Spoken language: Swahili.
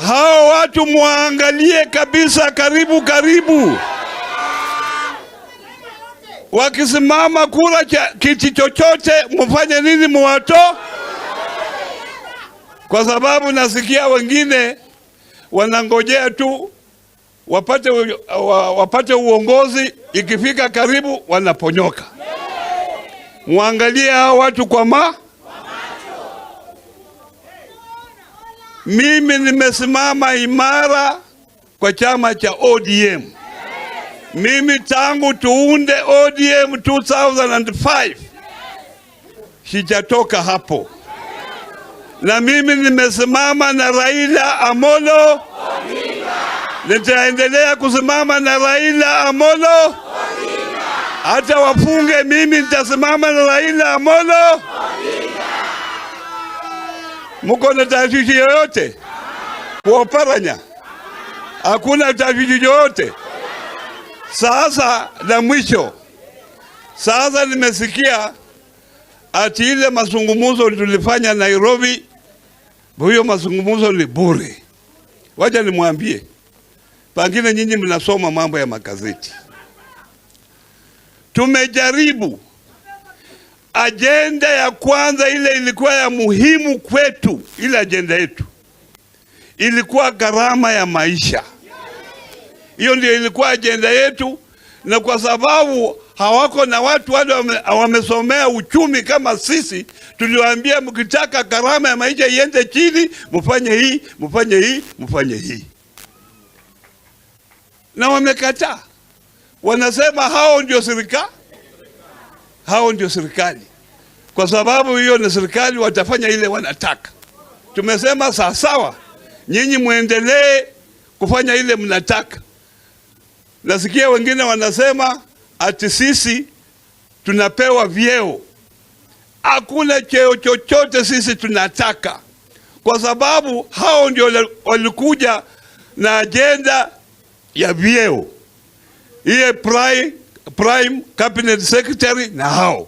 hao watu muangalie kabisa karibu. Wakisimama kula kiti chochote mfanye nini muwato? Kwa sababu nasikia wengine wanangojea tu wapate uongozi, ikifika karibu wanaponyoka. Muangalie hao watu kwa macho. Mimi nimesimama imara kwa chama cha ODM. Mimi tangu tuunde ODM 2005 sijatoka hapo. Na mimi nimesimama na Raila Amolo Odinga. Nitaendelea kusimama na Raila Amolo Odinga. Hata wafunge, mimi nitasimama na Raila Amolo Odinga. Muko na tashwishi yoyote? Kwa Oparanya hakuna tashwishi yoyote. Sasa la mwisho, sasa nimesikia ati ile mazungumzo tulifanya Nairobi, huyo mazungumzo ni bure. Wacha nimwambie, pengine nyinyi mnasoma mambo ya magazeti. Tumejaribu agenda ya kwanza, ile ilikuwa ya muhimu kwetu, ile agenda yetu ilikuwa gharama ya maisha. Hiyo ndio ilikuwa agenda yetu, na kwa sababu hawako na watu wale wamesomea uchumi kama sisi, tuliwaambia mkitaka gharama ya maisha iende chini, mfanye hii, mfanye hii, mfanye hii. Na wamekataa. Wanasema hao ndio serikali. Kwa sababu hiyo ni serikali, watafanya ile wanataka. Tumesema sawa, nyinyi muendelee kufanya ile mnataka. Nasikia wengine wanasema ati sisi tunapewa vyeo. Hakuna cheo chochote sisi tunataka, kwa sababu hao ndio walikuja na agenda ya vyeo. Iye prime cabinet secretary na hao.